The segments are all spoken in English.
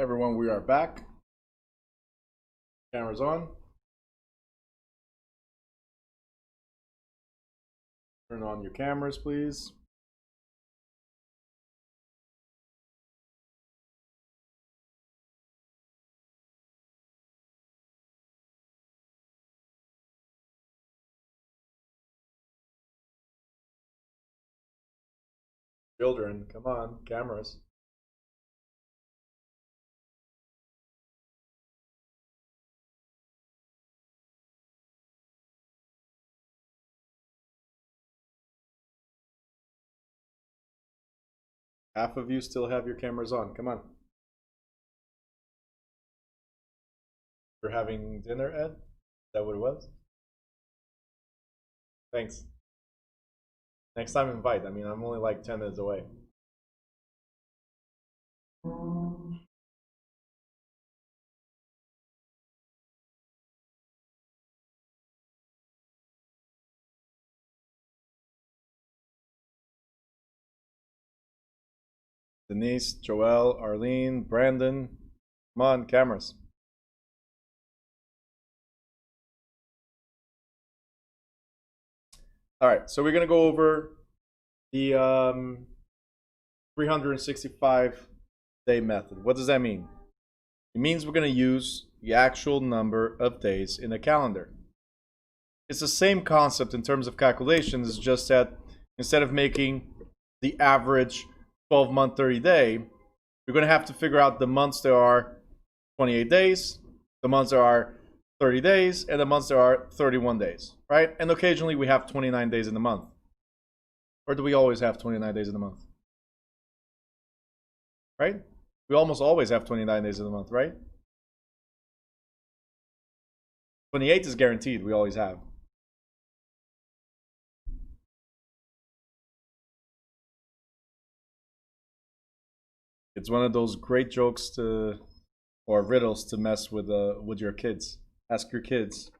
Everyone, we are back. Cameras on. Turn on your cameras, please. Children, come on, cameras. Half of you still have your cameras on. Come on. You're having dinner, Ed? Is that what it was? Thanks. Next time invite. I mean, I'm only like 10 minutes away. Denise, Joelle, Arlene, Brandon. Come on, cameras. All right, so we're going to go over the 365-day method. What does that mean? It means we're going to use the actual number of days in a calendar. It's the same concept in terms of calculations, it's just that instead of making the average 12-month 30-day, you're going to have to figure out the months there are 28 days, the months there are 30 days, and the months there are 31 days, right? And occasionally we have 29 days in the month. Or do we always have 29 days in the month? Right? We almost always have 29 days in the month, right? 28 is guaranteed, we always have. It's one of those great jokes to, or riddles to mess with your kids. Ask your kids,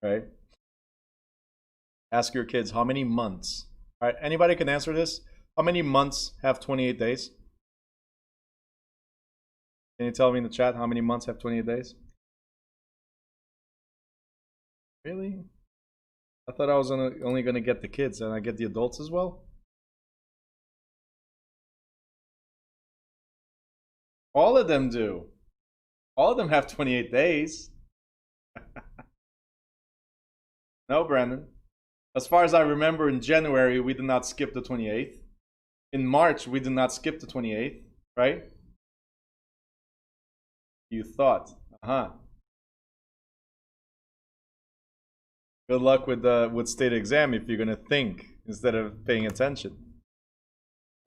right? Ask your kids how many months. All right, anybody can answer this? How many months have 28 days? Can you tell me in the chat how many months have 28 days? Really? I thought I was only going to get the kids and I get the adults as well. All of them do. All of them have 28 days. No, Brandon. As far as I remember, in January, we did not skip the 28th. In March, we did not skip the 28th, right? You thought. Good luck with state exam if you're going to think instead of paying attention.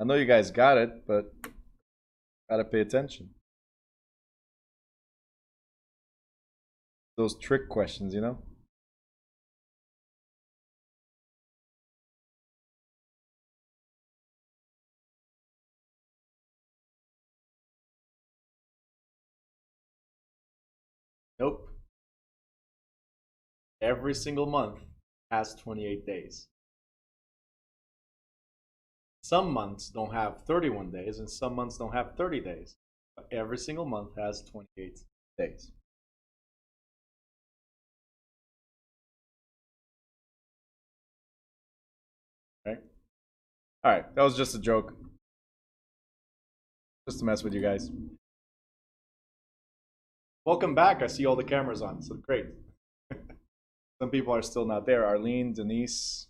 I know you guys got it, but gotta pay attention. Those trick questions, you know? Nope. Every single month has 28 days. Some months don't have 31 days and some months don't have 30 days. But every single month has 28 days. Right? All right, that was just a joke. Just to mess with you guys. Welcome back. I see all the cameras on, so great. Some people are still not there. Arlene, Denise,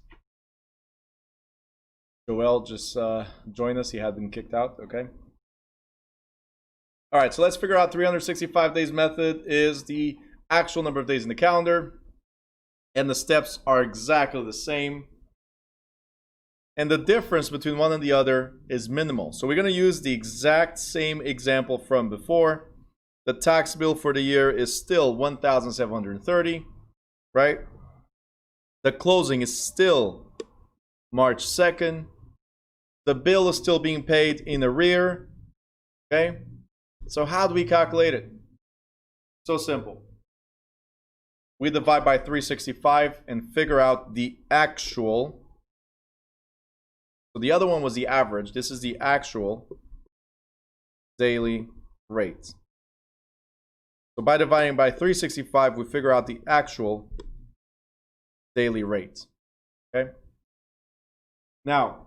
Joel just joined us. He had been kicked out. Okay. All right, so let's figure out 365 days method is the actual number of days in the calendar. And the steps are exactly the same. And the difference between one and the other is minimal. So we're going to use the exact same example from before. The tax bill for the year is still $1,730, right? The closing is still March 2nd. The bill is still being paid in arrear, okay? So how do we calculate it? So simple. We divide by 365 and figure out the actual. So the other one was the average. This is the actual daily rate. So by dividing by 365, we figure out the actual daily rate. Okay? Now,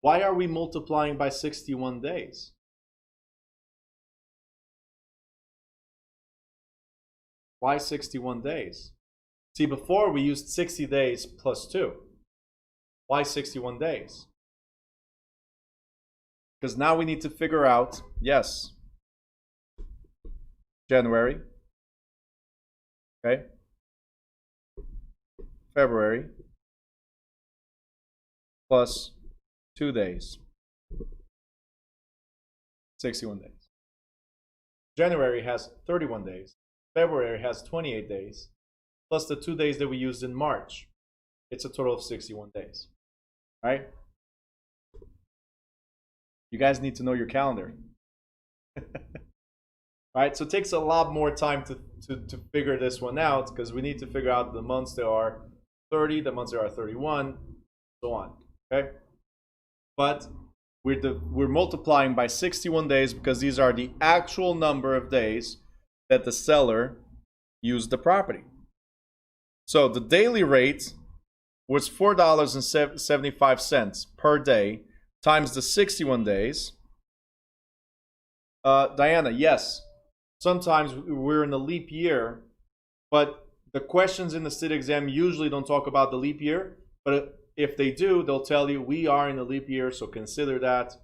why are we multiplying by 61 days? Why 61 days? See, before we used 60 days plus 2. Why 61 days? Because now we need to figure out, yes, January, okay, February, plus 2 days, 61 days. January has 31 days. February has 28 days, plus the 2 days that we used in March. It's a total of 61 days, right? You guys need to know your calendar. Right, so it takes a lot more time to figure this one out, because we need to figure out the months that are 30, the months that are 31, so on, okay? But we're multiplying by 61 days because these are the actual number of days that the seller used the property. So the daily rate was $4.75 per day times the 61 days. Diana, yes. Sometimes we're in a leap year, but the questions in the state exam usually don't talk about the leap year. But if they do, they'll tell you we are in a leap year, so consider that,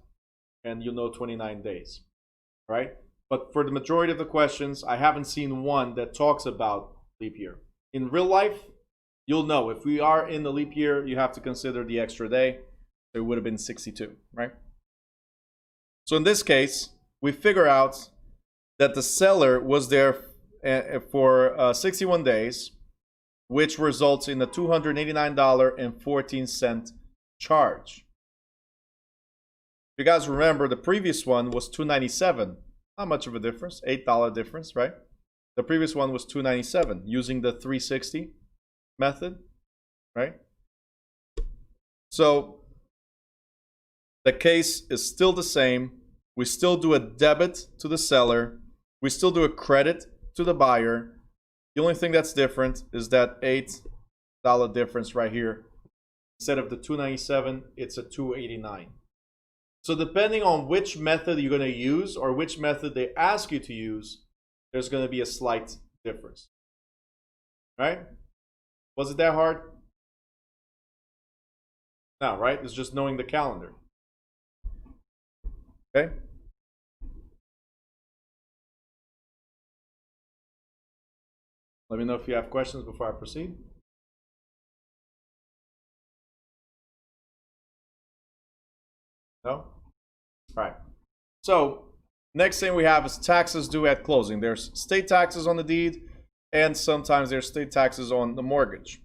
and you'll know 29 days, right? But for the majority of the questions, I haven't seen one that talks about leap year. In real life, you'll know if we are in the leap year, you have to consider the extra day. So it would have been 62, right? So in this case, we figure out that the seller was there for 61 days, which results in a $289.14 charge. If you guys remember, the previous one was $297. Not much of a difference, $8 difference, right? The previous one was $297 using the 360 method, right? So the case is still the same. We still do a debit to the seller. We still do a credit to the buyer. The only thing that's different is that $8 difference right here. Instead of the $297, it's a $289. So depending on which method you're going to use or which method they ask you to use, there's going to be a slight difference. Right? Was it that hard? No, right? It's just knowing the calendar. Okay? Let me know if you have questions before I proceed. No? All right. So next thing we have is taxes due at closing. There's state taxes on the deed, and sometimes there's state taxes on the mortgage.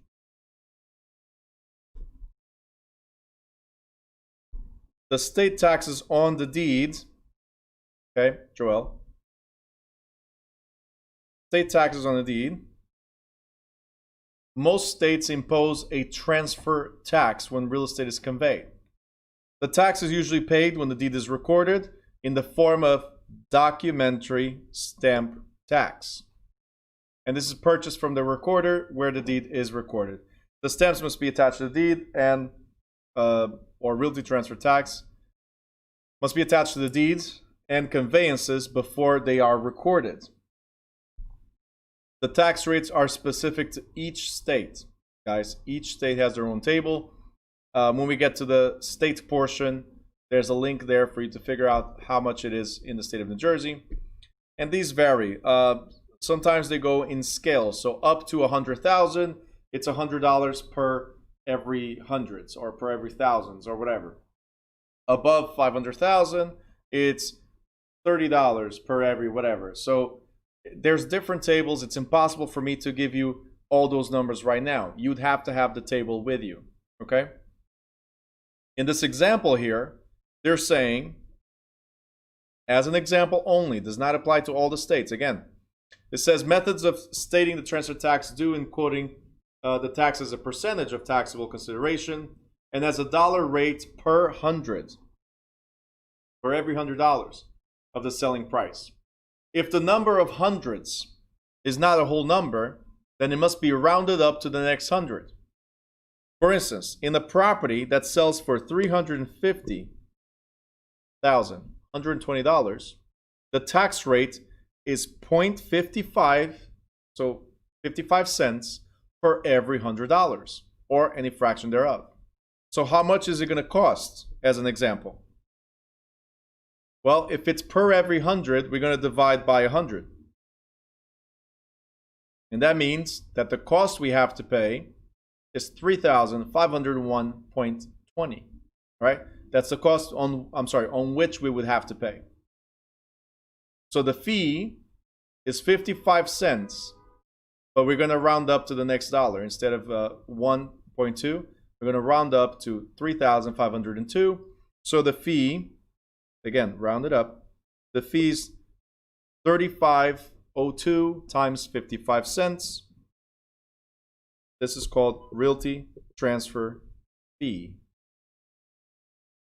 The state taxes on the deed, okay, Joel. State taxes on the deed. Most states impose a transfer tax when real estate is conveyed. The tax is usually paid when the deed is recorded in the form of documentary stamp tax. And this is purchased from the recorder where the deed is recorded. The stamps must be attached to the deed, and or realty transfer tax must be attached to the deeds and conveyances before they are recorded. The tax rates are specific to each state, guys. Each state has their own table. When we get to the state portion, there's a link there for you to figure out how much it is in the state of New Jersey. And these vary. Sometimes they go in scale. So up to 100,000, it's $100 per every hundreds or per every thousands or whatever. Above 500,000, it's $30 per every whatever. So there's different tables. It's impossible for me to give you all those numbers right now. You'd have to have the table with you, okay? In this example here, they're saying, as an example only, does not apply to all the states. Again, it says methods of stating the transfer tax due in quoting the tax as a percentage of taxable consideration and as a dollar rate per hundred for every $100 of the selling price. If the number of hundreds is not a whole number, then it must be rounded up to the next 100. For instance, in a property that sells for $350,120, the tax rate is 0.55, so 55 cents for every $100, or any fraction thereof. So how much is it going to cost, as an example? Well, if it's per every 100, we're going to divide by 100. And that means that the cost we have to pay is 3,501.20, right? That's the cost on which we would have to pay. So the fee is 55 cents, but we're going to round up to the next dollar. Instead of 1.2, we're going to round up to 3,502. So the fee, again, round it up, the fee is 3502 times 55 cents. This is called realty transfer fee.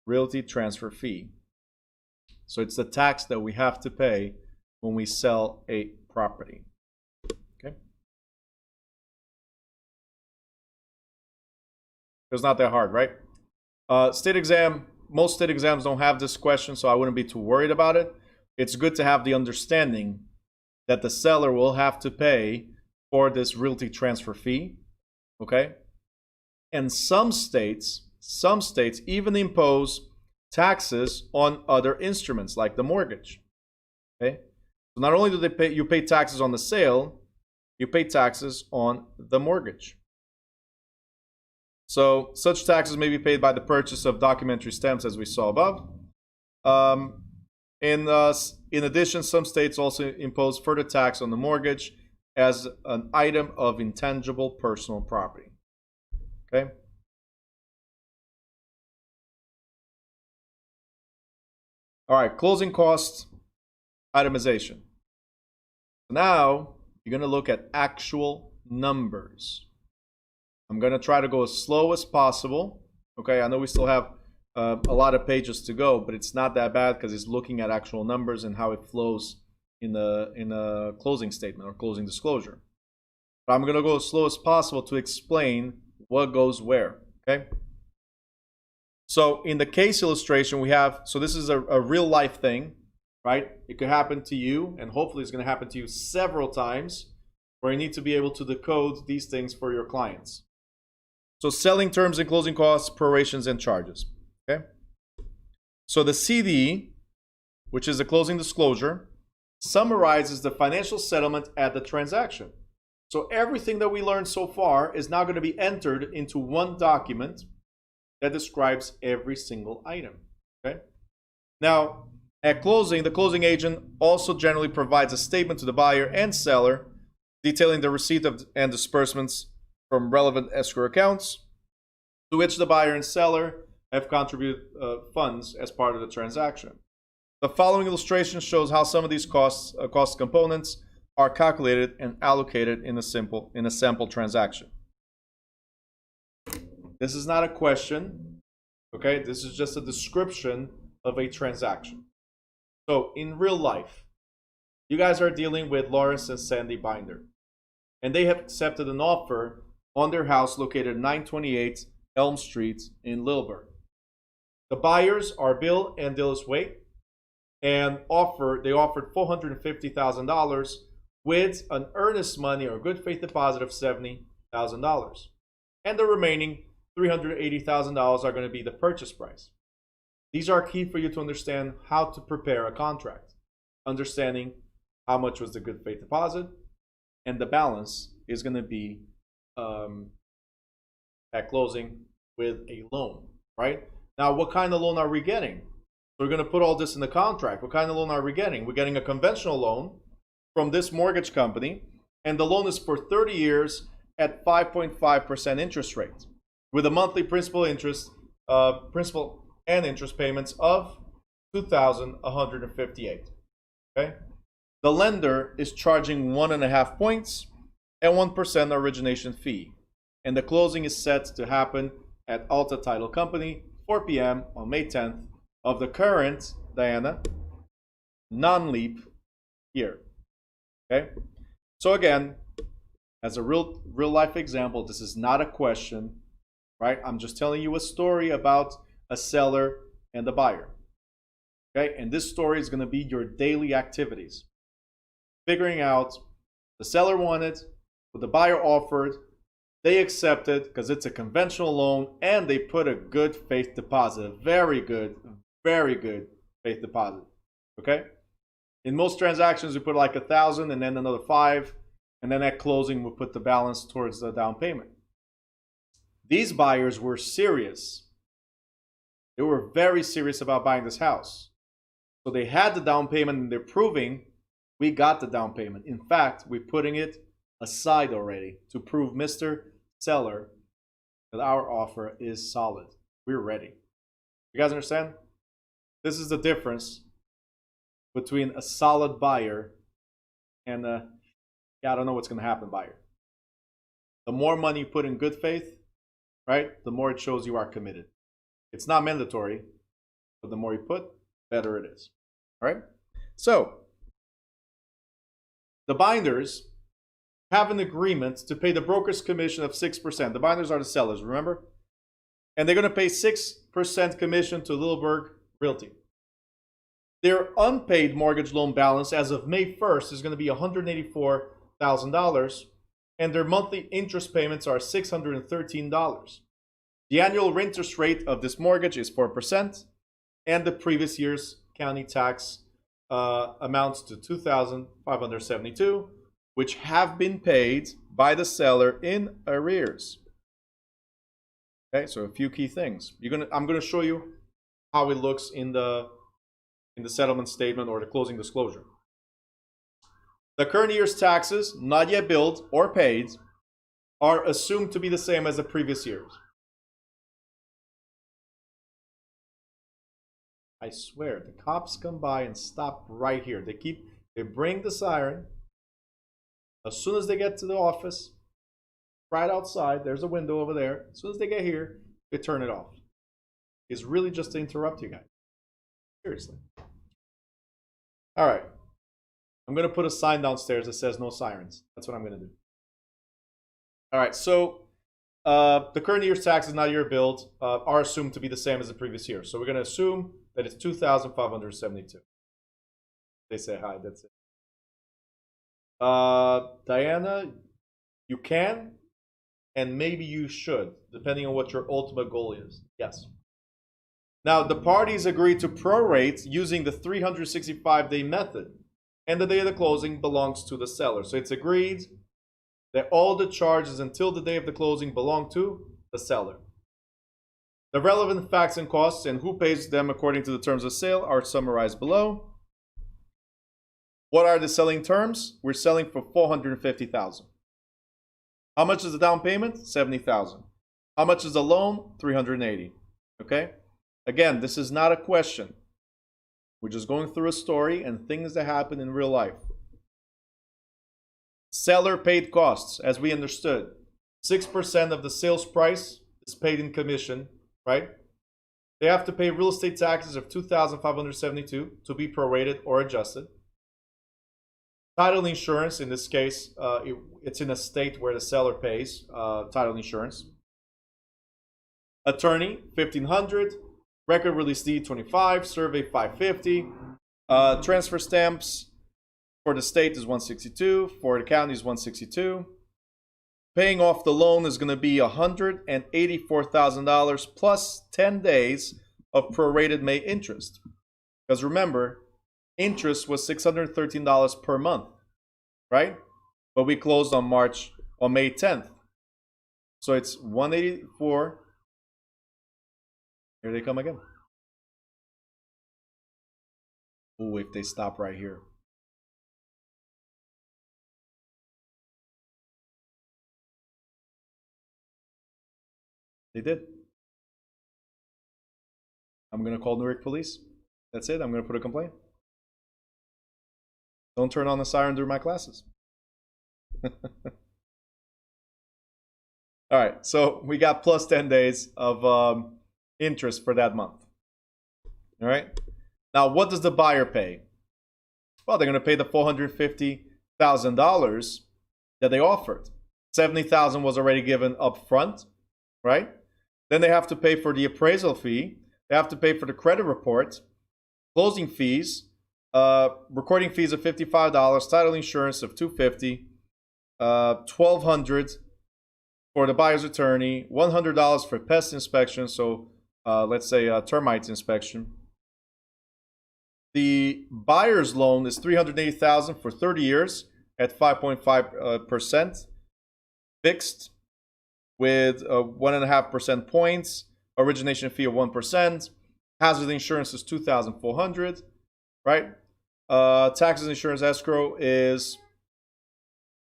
Realty transfer fee. So it's the tax that we have to pay when we sell a property. Okay? It's not that hard, right? State exam, most state exams don't have this question, so I wouldn't be too worried about it. It's good to have the understanding that the seller will have to pay for this realty transfer fee. Okay? And some states even impose taxes on other instruments like the mortgage. Okay? So not only do you pay taxes on the sale, you pay taxes on the mortgage. So such taxes may be paid by the purchase of documentary stamps, as we saw above. In addition, some states also impose further tax on the mortgage as an item of intangible personal property. Okay? All right, closing cost itemization. Now, you're going to look at actual numbers. I'm going to try to go as slow as possible. Okay, I know we still have a lot of pages to go, but it's not that bad because it's looking at actual numbers and how it flows in a closing statement or closing disclosure. But I'm going to go as slow as possible to explain what goes where. Okay. So in the case illustration we have, so this is a real life thing, right? It could happen to you, and hopefully it's going to happen to you several times, where you need to be able to decode these things for your clients. So selling terms and closing costs, prorations, and charges. Okay. So the CD, which is the closing disclosure, summarizes the financial settlement at the transaction. So everything that we learned so far is now going to be entered into one document that describes every single item. Okay. Now, at closing, the closing agent also generally provides a statement to the buyer and seller detailing the receipt of and disbursements from relevant escrow accounts to which the buyer and seller have contributed funds as part of the transaction. The following illustration shows how some of these cost components are calculated and allocated in a sample transaction. This is not a question, okay? This is just a description of a transaction. So in real life, you guys are dealing with Lawrence and Sandy Binder, and they have accepted an offer on their house located 928 Elm Street in Lilburn. The buyers are Bill and Dillis Waite, and they offered $450,000 with an earnest money or good faith deposit of $70,000. And the remaining $380,000 are going to be the purchase price. These are key for you to understand how to prepare a contract. Understanding how much was the good faith deposit, and the balance is going to be at closing with a loan, right? Now, what kind of loan are we getting? So we're going to put all this in the contract. What kind of loan are we getting? We're getting a conventional loan from this mortgage company, and the loan is for 30 years at 5.5% interest rate, with a monthly principal and interest payments of $2,158. Okay, the lender is charging 1.5 points and 1% origination fee, and the closing is set to happen at Alta Title Company, 4 p.m. on May 10th of the current Diana, non-leap year. Okay? So again, as a real life example, this is not a question, right? I'm just telling you a story about a seller and a buyer. Okay? And this story is going to be your daily activities. Figuring out the seller wanted, what the buyer offered, they accepted because it's a conventional loan, and they put a good faith deposit, a very good faith deposit. Okay? In most transactions, we put like 1,000 and then another 5, and then at closing, we put the balance towards the down payment. These buyers were serious. They were very serious about buying this house. So they had the down payment, and they're proving we got the down payment. In fact, we're putting it aside already to prove Mr. Seller that our offer is solid. We're ready. You guys understand? This is the difference between a solid buyer and a, I don't know what's going to happen buyer. The more money you put in good faith, right, the more it shows you are committed. It's not mandatory, but the more you put, better it is. All right? So, the binders have an agreement to pay the broker's commission of 6%. The binders are the sellers, remember? And they're going to pay 6% commission to Lilleberg Realty. Their unpaid mortgage loan balance as of May 1st is going to be $184,000, and their monthly interest payments are $613. The annual interest rate of this mortgage is 4%, and the previous year's county tax amounts to $2,572, which have been paid by the seller in arrears. Okay, so a few key things. I'm gonna show you how it looks in the settlement statement or the closing disclosure. The current year's taxes, not yet billed or paid, are assumed to be the same as the previous year's. I swear, the cops come by and stop right here. They bring the siren. As soon as they get to the office, right outside, there's a window over there. As soon as they get here, they turn it off. It's really just to interrupt you guys. Seriously. All right. I'm going to put a sign downstairs that says no sirens. That's what I'm going to do. All right. So the current year's taxes, not year billed, are assumed to be the same as the previous year. So we're going to assume that it's $2,572. They say hi. That's it. Diana, you can, and maybe you should, depending on what your ultimate goal is. Yes. Now, the parties agreed to prorate using the 365-day method, and the day of the closing belongs to the seller. So it's agreed that all the charges until the day of the closing belong to the seller. The relevant facts and costs and who pays them according to the terms of sale are summarized below. What are the selling terms? We're selling for $450,000. How much is the down payment? $70,000. How much is the loan? $380,000. Okay? Again, this is not a question. We're just going through a story and things that happen in real life. Seller paid costs, as we understood. 6% of the sales price is paid in commission, right? They have to pay real estate taxes of $2,572 to be prorated or adjusted. Title insurance, in this case, it's in a state where the seller pays title insurance. Attorney, $1,500. Record release deed, $25. Survey, $550. Transfer stamps for the state is $162. For the county is $162. Paying off the loan is going to be $184,000 plus 10 days of prorated May interest. Because remember, interest was $613 per month, right? But we closed on May 10th. So it's $184. Here they come again. Oh, if they stop right here. They did. I'm going to call Newark Police. That's it. I'm going to put a complaint. Don't turn on the siren during my classes. All right. So we got plus 10 days of interest for that month. All right. Now, what does the buyer pay? Well, they're going to pay the $450,000 that they offered. $70,000 was already given up front, right? Then they have to pay for the appraisal fee. They have to pay for the credit report, closing fees, recording fees of $55, title insurance of $250, $1,200 for the buyer's attorney, $100 for pest inspection, so let's say termites inspection. The buyer's loan is $380,000 for 30 years at 5.5% fixed with 1.5% points, origination fee of 1%, hazard insurance is $2,400, right? Taxes, insurance, escrow is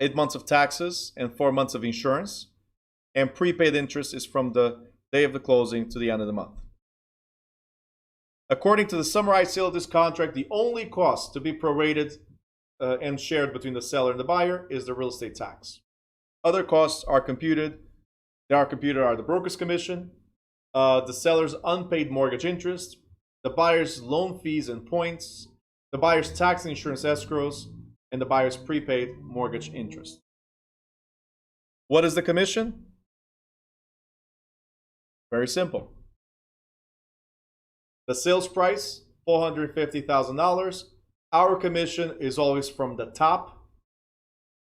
8 months of taxes and 4 months of insurance, and prepaid interest is from the day of the closing to the end of the month. According to the summarized sale of this contract, the only cost to be prorated and shared between the seller and the buyer is the real estate tax. Other costs are computed. They are computed are the broker's commission, the seller's unpaid mortgage interest, the buyer's loan fees and points, the buyer's tax and insurance escrows, and the buyer's prepaid mortgage interest. What is the commission? Very simple. The sales price, $450,000. Our commission is always from the top,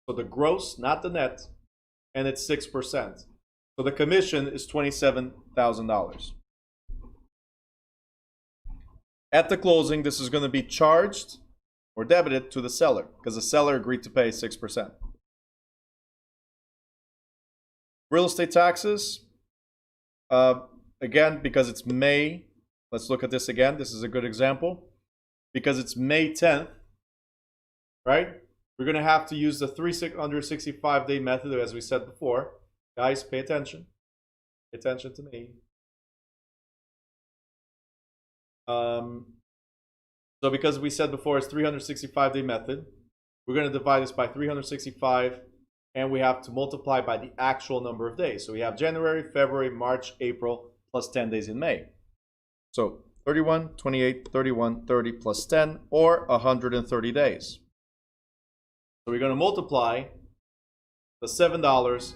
so the gross, not the net, and it's 6%. So the commission is $27,000. At the closing, this is going to be charged or debited to the seller because the seller agreed to pay 6%. Real estate taxes, again, because it's May, let's look at this again. This is a good example. Because it's May 10th, right? We're going to have to use the 365-day method, as we said before. Guys, pay attention. Pay attention to me. So because we said before it's 365-day method, we're going to divide this by 365, and we have to multiply by the actual number of days. So we have January, February, March, April, plus 10 days in May. So 31, 28, 31, 30 plus 10, or 130 days. So we're going to multiply the $7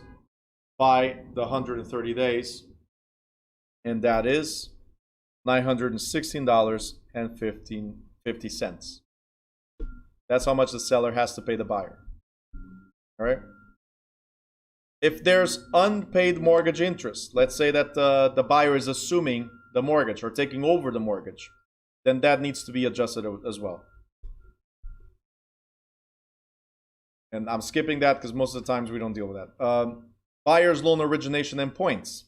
by the 130 days, and that is $916.50. That's how much the seller has to pay the buyer. All right? If there's unpaid mortgage interest, let's say that the buyer is assuming the mortgage or taking over the mortgage, then that needs to be adjusted as well. And I'm skipping that because most of the times we don't deal with that. Buyer's loan origination and points.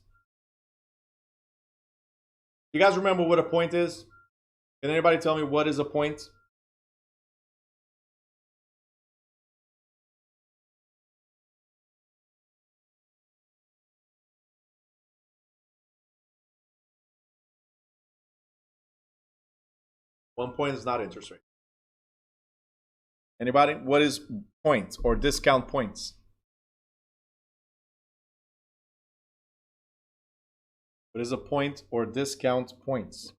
You guys remember what a point is? Can anybody tell me what is a point? One point is not interest rate. Anybody? What is points or discount points? What is a point or discount points?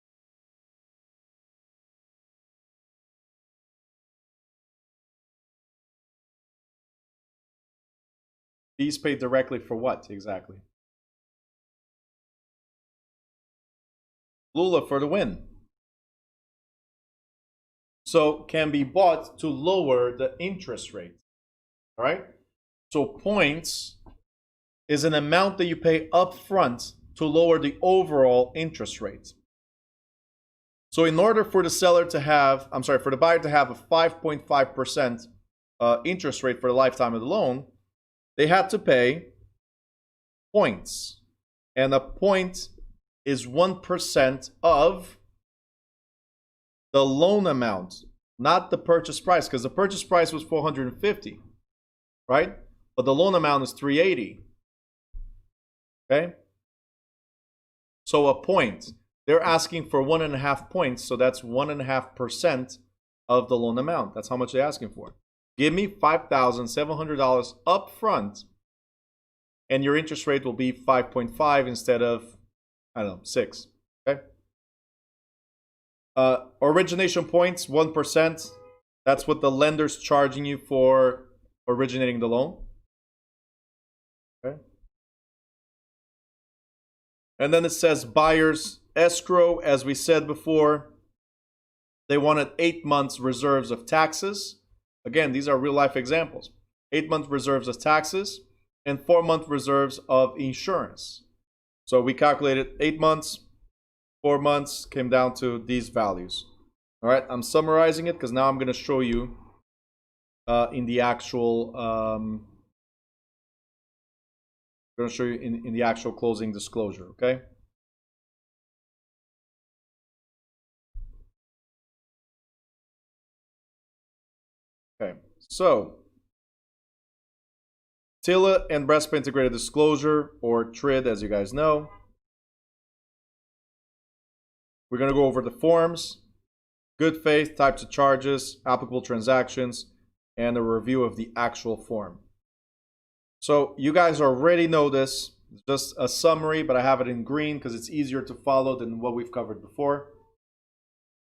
Fees paid directly for what exactly? Lula for the win. So can be bought to lower the interest rate. All right? So points is an amount that you pay up front to lower the overall interest rate. So in order for the seller to have, for the buyer to have a 5.5% interest rate for the lifetime of the loan, they had to pay points. And a point is 1% of the loan amount, not the purchase price, because the purchase price was $450, right? But the loan amount is $380. Okay? So a point, they're asking for 1.5 points, so that's 1.5% of the loan amount. That's how much they're asking for. Give me $5,700 up front, and your interest rate will be 5.5 instead of, 6. Okay? Origination points, 1%. That's what the lender's charging you for originating the loan. Okay. And then it says buyer's escrow, as we said before. They wanted 8 months reserves of taxes. Again, these are real life examples. 8 month reserves of taxes and 4 month reserves of insurance. So we calculated 8 months, 4 months, came down to these values. All right, I'm summarizing it because now I'm going to show you in the actual in the actual closing disclosure. Okay. Okay, so TILA and RESPA Integrated Disclosure, or TRID, as you guys know. We're going to go over the forms, good faith, types of charges, applicable transactions, and a review of the actual form. So you guys already know this. It's just a summary, but I have it in green because it's easier to follow than what we've covered before.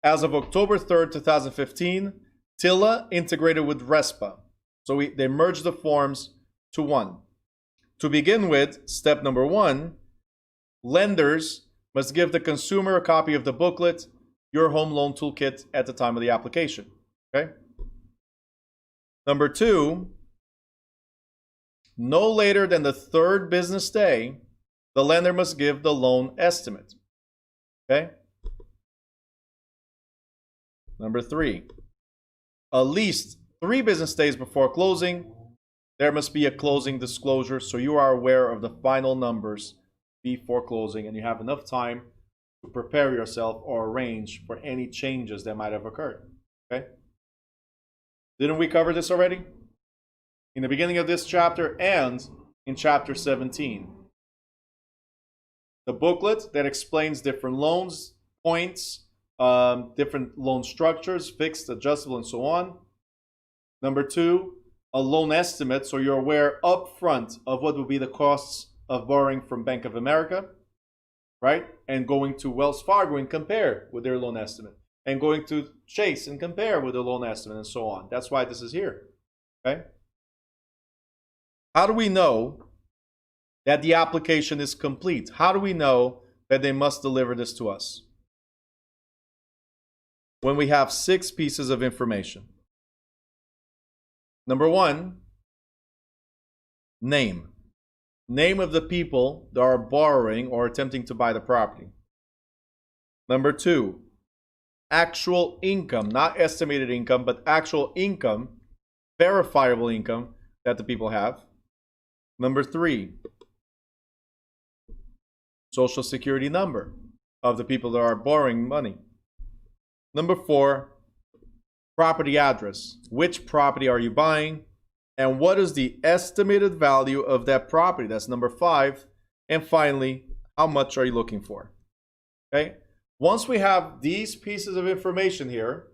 As of October 3rd, 2015, TILA integrated with RESPA. So they merged the forms to one. To begin with, step number 1, lenders must give the consumer a copy of the booklet, Your Home Loan Toolkit, at the time of the application. Okay? Number 2, no later than the 3rd business day, the lender must give the loan estimate. Okay? Number 3, at least 3 business days before closing, there must be a closing disclosure so you are aware of the final numbers before closing and you have enough time to prepare yourself or arrange for any changes that might have occurred. Okay? Didn't we cover this already? In the beginning of this chapter and in chapter 17. The booklet that explains different loans, points, different loan structures, fixed, adjustable, and so on. Number 2, a loan estimate, so you're aware upfront of what will be the costs of borrowing from Bank of America, right? And going to Wells Fargo and compare with their loan estimate. And going to Chase and compare with their loan estimate and so on. That's why this is here, okay? How do we know that the application is complete? How do we know that they must deliver this to us? When we have 6 pieces of information. Number 1, name. Name of the people that are borrowing or attempting to buy the property. Number 2, actual income, not estimated income, but actual income, verifiable income that the people have. Number 3, social security number of the people that are borrowing money. Number 4, property address. Which property are you buying? And what is the estimated value of that property? That's number 5. And finally, how much are you looking for? Okay. Once we have these pieces of information here,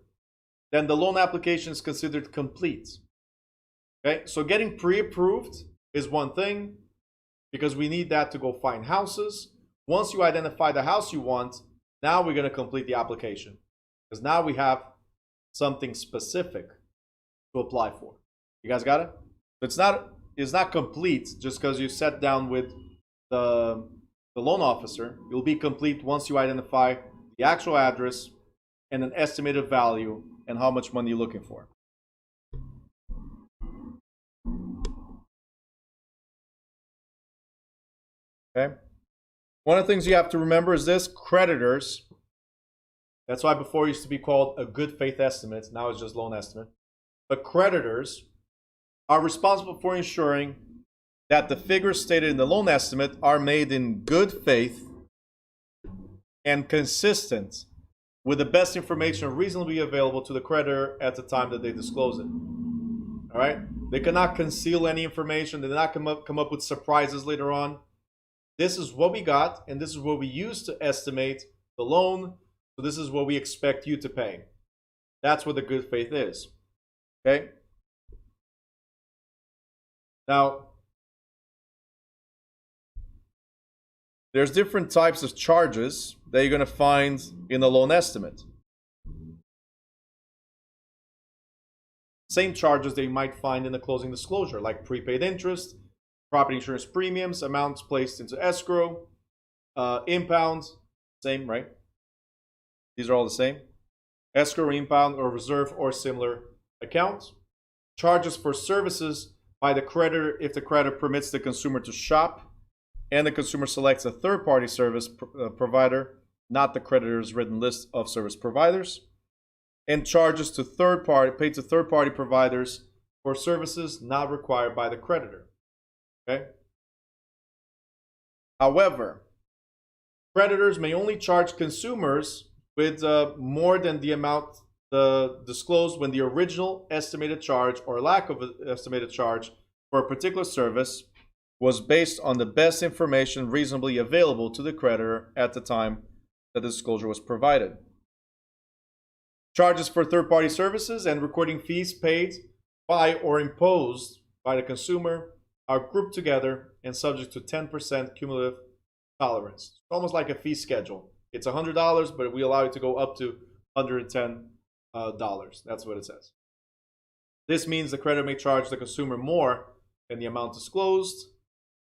then the loan application is considered complete. Okay. So getting pre-approved is one thing because we need that to go find houses. Once you identify the house you want, now we're going to complete the application because now we have something specific to apply for. You guys got it? It's not complete just because you sat down with the loan officer. It'll be complete once you identify the actual address and an estimated value and how much money you're looking for. Okay? One of the things you have to remember is this: creditors. That's why before it used to be called a good faith estimate. Now it's just loan estimate. But creditors are responsible for ensuring that the figures stated in the loan estimate are made in good faith and consistent with the best information reasonably available to the creditor at the time that they disclose it. All right? They cannot conceal any information. They cannot come up with surprises later on. This is what we got, and this is what we use to estimate the loan. So this is what we expect you to pay. That's what the good faith is. Okay? Now, there's different types of charges that you're going to find in the loan estimate. same charges they might find in the closing disclosure, like prepaid interest, property insurance premiums, amounts placed into escrow, impound, same, right? These are all the same. Escrow, impound, or reserve or similar accounts. Charges for services by the creditor if the creditor permits the consumer to shop and the consumer selects a third-party service provider, not the creditor's written list of service providers. And charges to paid to third-party providers for services not required by the creditor. Okay? However, creditors may only charge consumers with more than the amount disclosed when the original estimated charge or lack of estimated charge for a particular service was based on the best information reasonably available to the creditor at the time that the disclosure was provided. Charges for third-party services and recording fees paid by or imposed by the consumer are grouped together and subject to 10% cumulative tolerance. It's almost like a fee schedule. It's $100, but we allow it to go up to $110. That's what it says. This means the creditor may charge the consumer more than the amount disclosed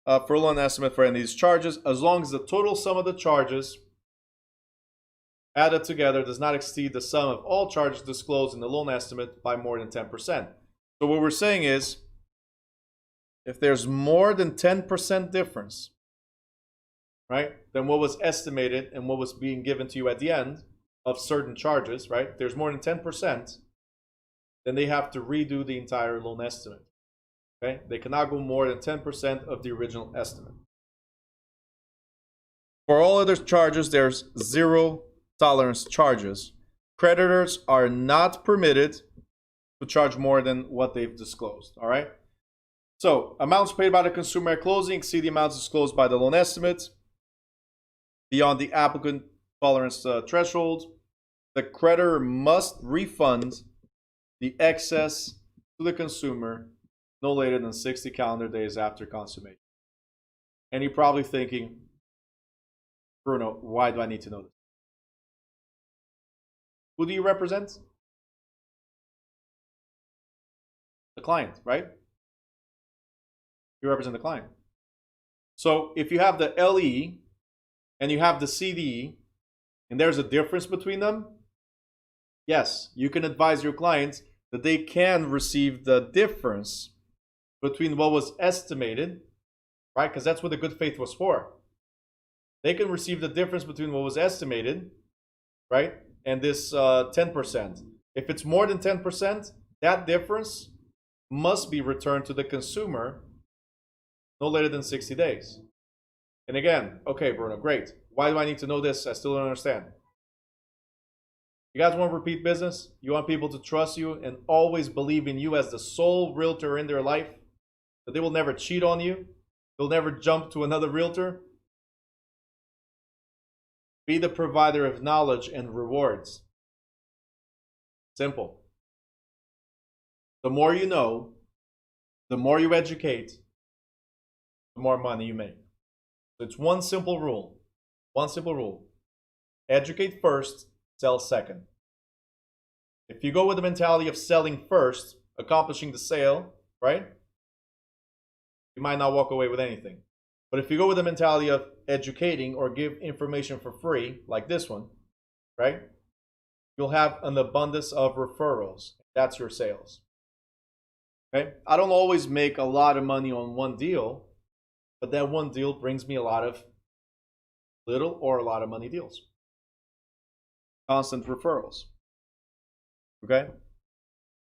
for a loan estimate for any of these charges, as long as the total sum of the charges added together does not exceed the sum of all charges disclosed in the loan estimate by more than 10%. So what we're saying is, if there's more than 10% difference, right, than what was estimated and what was being given to you at the end of certain charges, right, if there's more than 10%, then they have to redo the entire loan estimate. Okay? They cannot go more than 10% of the original estimate. For all other charges, there's zero tolerance charges. Creditors are not permitted to charge more than what they've disclosed. All right? So, amounts paid by the consumer at closing exceed the amounts disclosed by the loan estimate beyond the applicant tolerance threshold. The creditor must refund the excess to the consumer no later than 60 calendar days after consummation. And you're probably thinking, Bruno, why do I need to know this? Who do you represent? The client, right? You represent the client. So if you have the LE and you have the CDE, and there's a difference between them, yes, you can advise your clients that they can receive the difference between what was estimated, right? Because that's what the good faith was for. They can receive the difference between what was estimated, right, and this 10%. If it's more than 10%, that difference must be returned to the consumer no later than 60 days. And again, okay, Bruno, great. Why do I need to know this? I still don't understand. You guys want repeat business? You want people to trust you and always believe in you as the sole realtor in their life? That they will never cheat on you? They'll never jump to another realtor? Be the provider of knowledge and rewards. Simple. The more you know, the more you educate, the more money you make. So it's one simple rule. One simple rule. Educate first, sell second. If you go with the mentality of selling first, accomplishing the sale, right? You might not walk away with anything. But if you go with the mentality of educating or give information for free, like this one, right? You'll have an abundance of referrals. That's your sales. Okay? I don't always make a lot of money on one deal, but that one deal brings me a lot of little or a lot of money deals. Constant referrals. Okay?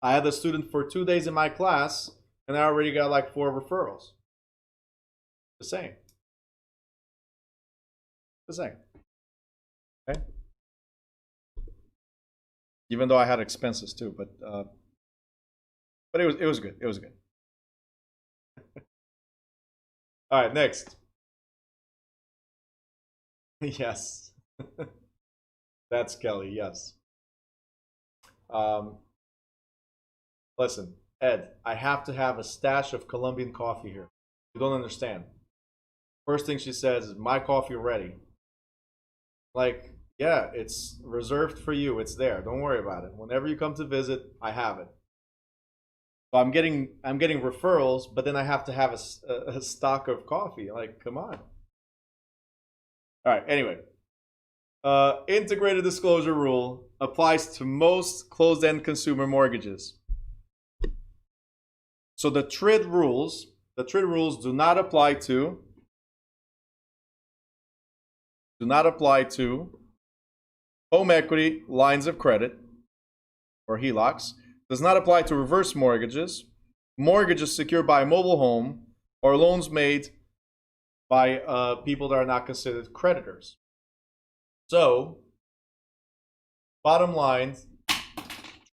I had a student for 2 days in my class, and I already got like 4 referrals. The same. The same. Okay? Even though I had expenses too, but it was good. It was good. All right, next. Yes. That's Kelly, yes. Listen, Ed, I have to have a stash of Colombian coffee here. You don't understand. First thing she says is, my coffee ready. Like, yeah, it's reserved for you. It's there. Don't worry about it. Whenever you come to visit, I have it. So I'm getting referrals, but then I have to have a stock of coffee. Like, come on. All right. Anyway, integrated disclosure rule applies to most closed-end consumer mortgages. So the TRID rules do not apply to home equity lines of credit or HELOCs, does not apply to reverse mortgages, mortgages secured by a mobile home, or loans made by people that are not considered creditors. So, bottom line,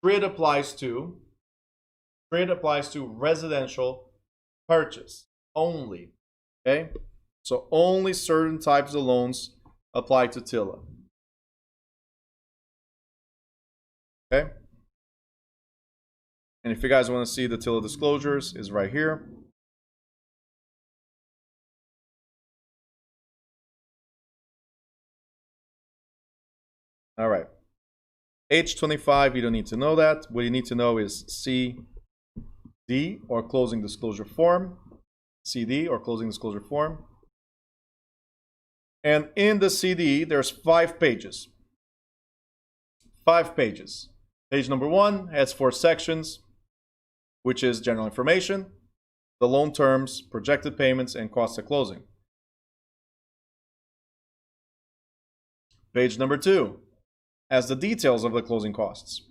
TRID applies to residential purchase only. Okay? So only certain types of loans apply to TILA. Okay? And if you guys want to see the TILA disclosures, is right here. All right. H25, you don't need to know that. What you need to know is CD or closing disclosure form. CD or closing disclosure form. And in the CD, there's 5 pages. 5 pages. Page number 1 has 4 sections, which is general information, the loan terms, projected payments, and costs at closing. Page number 2 has the details of the closing costs.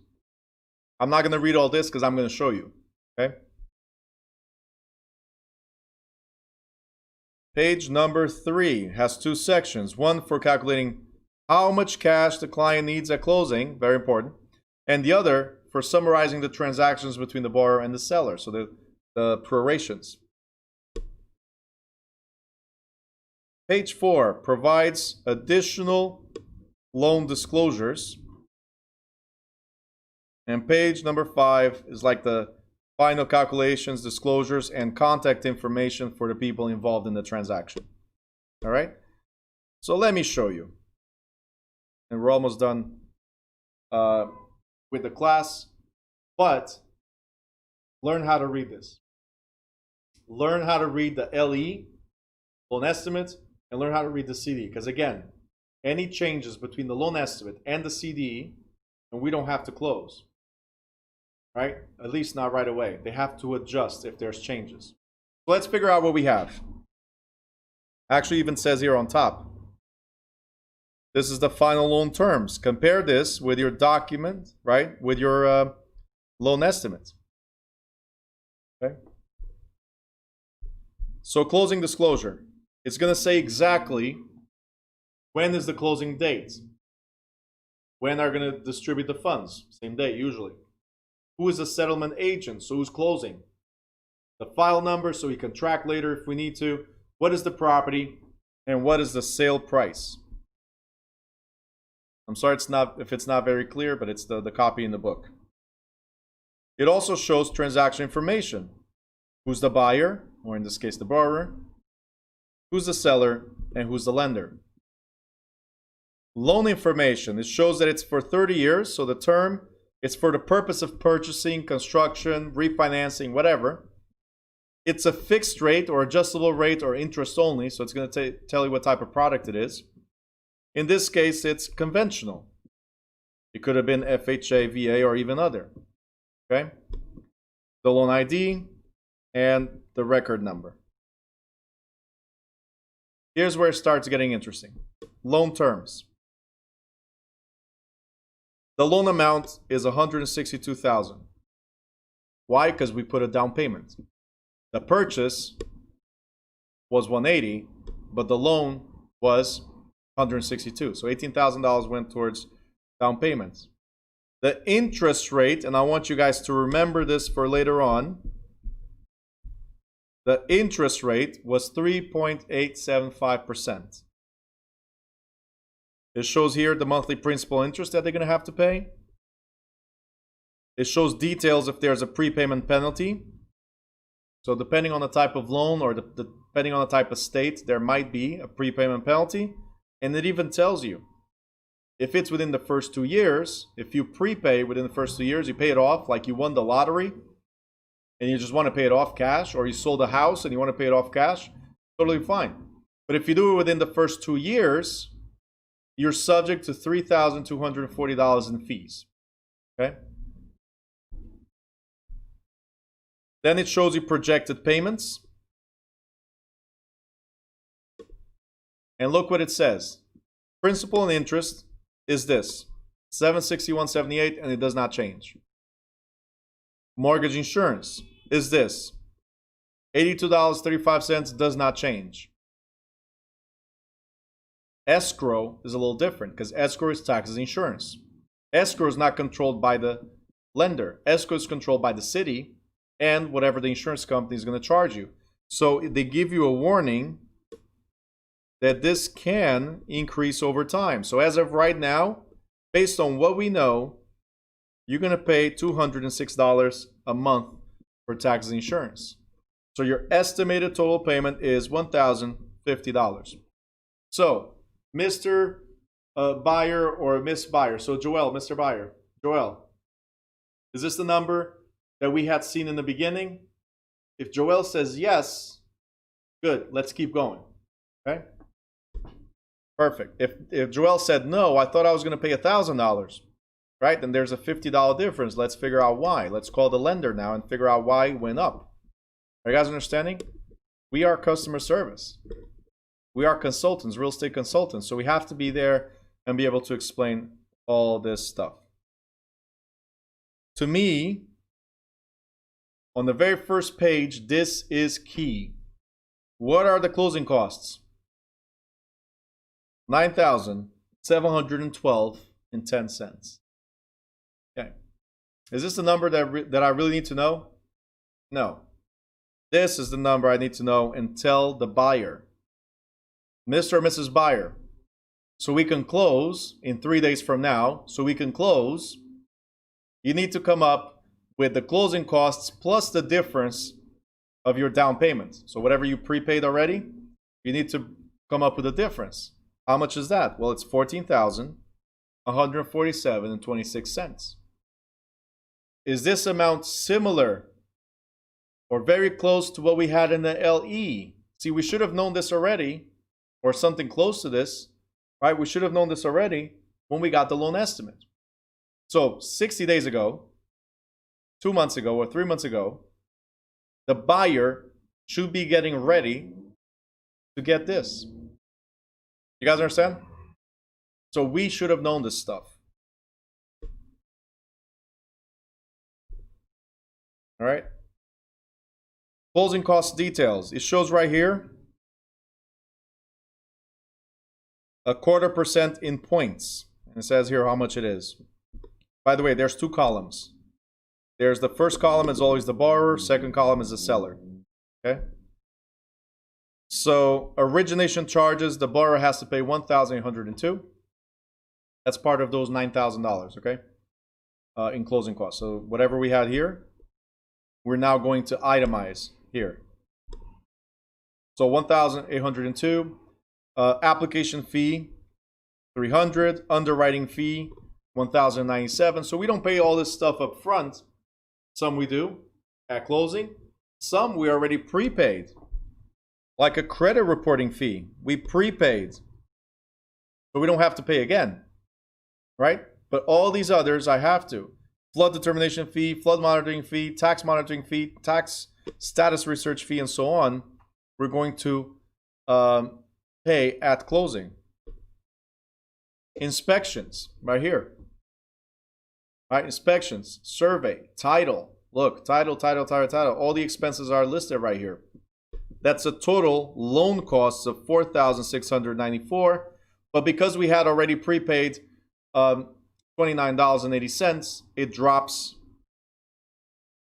I'm not going to read all this because I'm going to show you. Okay? Page number 3 has 2 sections. One for calculating how much cash the client needs at closing, very important, and the other for summarizing the transactions between the borrower and the seller, so the prorations. Page 4 provides additional loan disclosures. And page number 5 is like the final calculations, disclosures, and contact information for the people involved in the transaction. All right? So let me show you. And we're almost done with the class. But learn how to read this. Learn how to read the LE, loan estimate, and learn how to read the CD. Because again, any changes between the loan estimate and the CD, and we don't have to close. Right? At least not right away. They have to adjust if there's changes. So let's figure out what we have. Actually, even says here on top. This is the final loan terms. Compare this with your document, right? With your loan estimate. Okay? So closing disclosure. It's going to say exactly when is the closing date. When are going to distribute the funds? Same day, usually. Who is the settlement agent? So who's closing? The file number, so we can track later if we need to. What is the property? And what is the sale price? I'm sorry if it's not very clear, but it's the copy in the book. It also shows transaction information. Who's the buyer, or in this case the borrower? Who's the seller, and who's the lender? Loan information. It shows that it's for 30 years, so the term, it's for the purpose of purchasing, construction, refinancing, whatever. It's a fixed rate or adjustable rate or interest only, so it's going to tell you what type of product it is. In this case, it's conventional. It could have been FHA, VA, or even other. Okay? The loan ID and the record number. Here's where it starts getting interesting. Loan terms. The loan amount is $162,000. Why? Because we put a down payment. The purchase was $180,000, but the loan was $162,000. So $18,000 went towards down payments. The interest rate, and I want you guys to remember this for later on. The interest rate was 3.875%. It shows here the monthly principal interest that they're going to have to pay. It shows details if there's a prepayment penalty. So depending on the type of loan or depending on the type of state, there might be a prepayment penalty. And it even tells you if it's within the first 2 years, if you prepay within the first 2 years, you pay it off like you won the lottery, and you just want to pay it off cash, or you sold a house and you want to pay it off cash, totally fine. But if you do it within the first 2 years, you're subject to $3,240 in fees. Okay? Then it shows you projected payments. And look what it says. Principal and interest is this, $761.78, and it does not change. Mortgage insurance is this, $82.35, does not change. Escrow is a little different because escrow is taxes insurance. Escrow is not controlled by the lender. Escrow is controlled by the city and whatever the insurance company is going to charge you. So they give you a warning that this can increase over time. So as of right now, based on what we know, you're going to pay $206 a month for taxes insurance. So your estimated total payment is $1,050. So Mr. Buyer or Miss Buyer, so Joel, Mr. Buyer, Joel, is this the number that we had seen in the beginning? If Joel says yes, good, let's keep going. Okay? Perfect. If Joel said no, I thought I was going to pay $1,000, right? Then there's a $50 difference. Let's figure out why. Let's call the lender now and figure out why it went up. Are you guys understanding? We are customer service. We are consultants, real estate consultants. So we have to be there and be able to explain all this stuff. To me, on the very first page, this is key. What are the closing costs? $9,712.10. Okay. Is this the number that I really need to know? No. This is the number I need to know and tell the buyer. Mr. or Mrs. Buyer, so we can close in 3 days from now, so we can close, you need to come up with the closing costs plus the difference of your down payment. So whatever you prepaid already, you need to come up with a difference. How much is that? Well, it's $14,147.26. Is this amount similar or very close to what we had in the LE? See, we should have known this already, or something close to this, right? We should have known this already when we got the loan estimate. So 60 days ago, 2 months ago, or 3 months ago, the buyer should be getting ready to get this. You guys understand? So we should have known this stuff. All right. Closing cost details. It shows right here 0.25% in points. And it says here how much it is. By the way, there's 2 columns. There's the first column is always the borrower, second column is the seller. Okay? So origination charges, the borrower has to pay $1,802. That's part of those $9,000, okay? In closing costs. So whatever we had here, we're now going to itemize here. So $1,802. Application fee, $300. Underwriting fee, $1,097. So we don't pay all this stuff up front. Some we do at closing. Some we already prepaid. Like a credit reporting fee, we prepaid. So we don't have to pay again, right? But all these others I have to. Flood determination fee, flood monitoring fee, tax monitoring fee, tax status research fee, and so on. We're going to pay at closing. Inspections, right here. All right, inspections, survey, title. Look, title. All the expenses are listed right here. That's a total loan costs of $4,694. But because we had already prepaid $29.80, it drops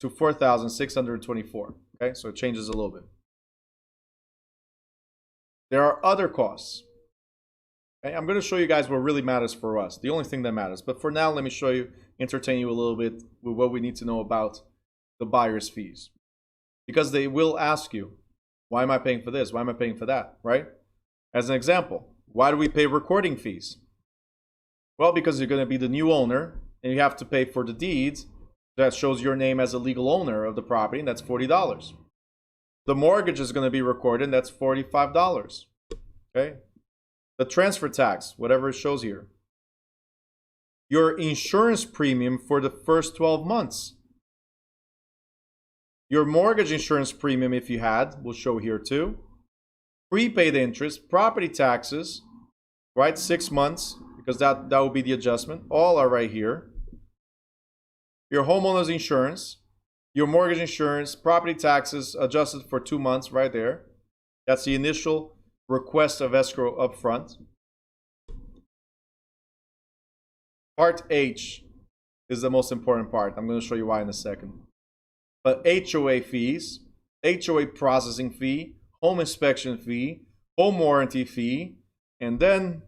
to $4,624. Okay, so it changes a little bit. There are other costs. Okay, I'm going to show you guys what really matters for us. The only thing that matters. But for now, let me show you, entertain you a little bit with what we need to know about the buyer's fees. Because they will ask you, why am I paying for this? Why am I paying for that? Right? As an example, why do we pay recording fees? Well, because you're going to be the new owner and you have to pay for the deeds. that shows your name as a legal owner of the property, and that's $40. The mortgage is going to be recorded, and that's $45. Okay? The transfer tax, whatever it shows here. Your insurance premium for the first 12 months. Your mortgage insurance premium, if you had, will show here too. Prepaid interest, property taxes, right? 6 months, because that will be the adjustment. All are right here. Your homeowner's insurance, your mortgage insurance, property taxes adjusted for 2 months right there. That's the initial request of escrow up front. Part H is the most important part. I'm going to show you why in a second. But HOA fees, HOA processing fee, home inspection fee, home warranty fee, and then,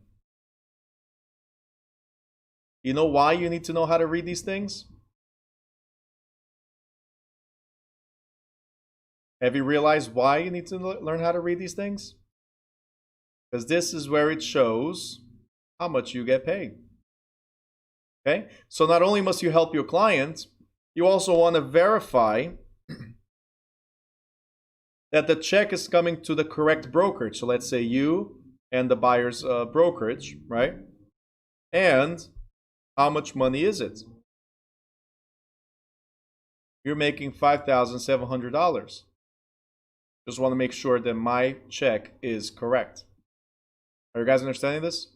you know why you need to know how to read these things? Have you realized why you need to learn how to read these things? Because this is where it shows how much you get paid. Okay? So not only must you help your client, you also want to verify that the check is coming to the correct brokerage. So let's say you and the buyer's brokerage, right? And how much money is it? You're making $5,700. Just want to make sure that my check is correct. Are you guys understanding this?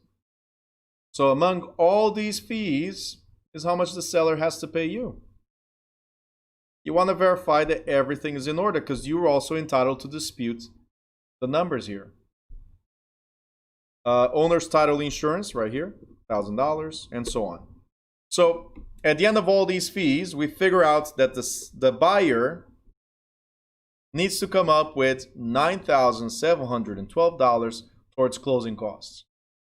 So among all these fees is how much the seller has to pay you. You want to verify that everything is in order because you're also entitled to dispute the numbers here. Owner's title insurance right here, $1,000, and so on. So at the end of all these fees, we figure out that the buyer needs to come up with $9,712 towards closing costs.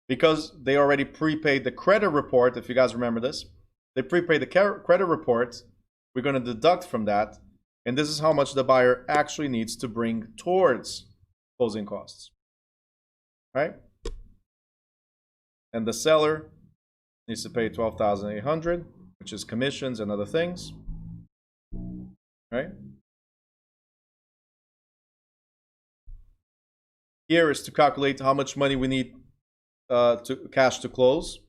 Because they already prepaid the credit report, if you guys remember this. They prepaid the credit report. We're going to deduct from that. And this is how much the buyer actually needs to bring towards closing costs. Right? And the seller needs to pay $12,800, which is commissions and other things. Right? Here is to calculate how much money we need to cash to close.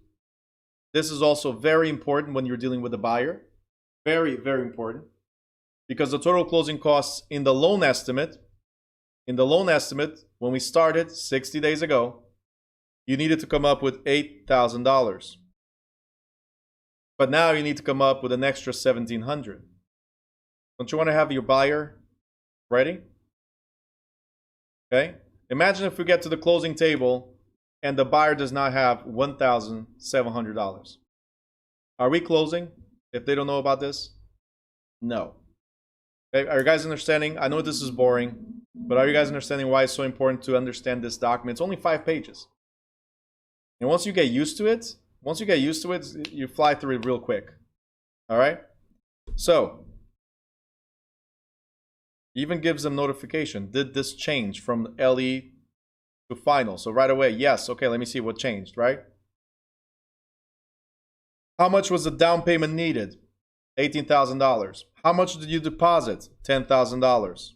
This is also very important when you're dealing with a buyer. Very, very important. Because the total closing costs in the loan estimate, when we started 60 days ago, you needed to come up with $8,000. But now you need to come up with an extra $1,700. Don't you want to have your buyer ready? Okay? Imagine if we get to the closing table and the buyer does not have $1,700. Are we closing if they don't know about this? No. Okay, are you guys understanding? I know this is boring, but are you guys understanding why it's so important to understand this document? It's only 5 pages. And once you get used to it, you fly through it real quick. All right? So, even gives them notification. Did this change from LE to final? So right away, yes. Okay, let me see what changed, right? How much was the down payment needed? $18,000. How much did you deposit? $10,000.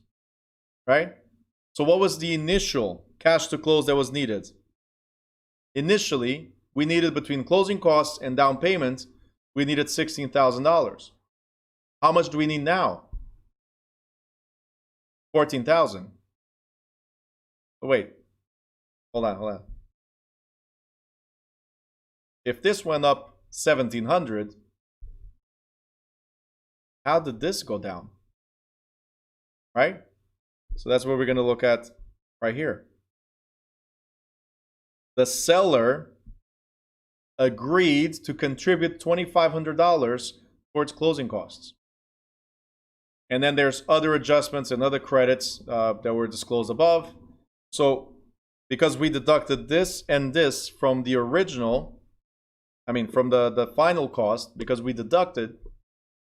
Right? So what was the initial cash to close that was needed? Initially, we needed between closing costs and down payment, we needed $16,000. How much do we need now? $14,000. Oh, wait. Hold on. If this went up $1,700, how did this go down? Right? So that's what we're going to look at right here. The seller agreed to contribute $2,500 towards closing costs. And then there's other adjustments and other credits that were disclosed above. So because we deducted this and this from the original, from the final cost, because we deducted,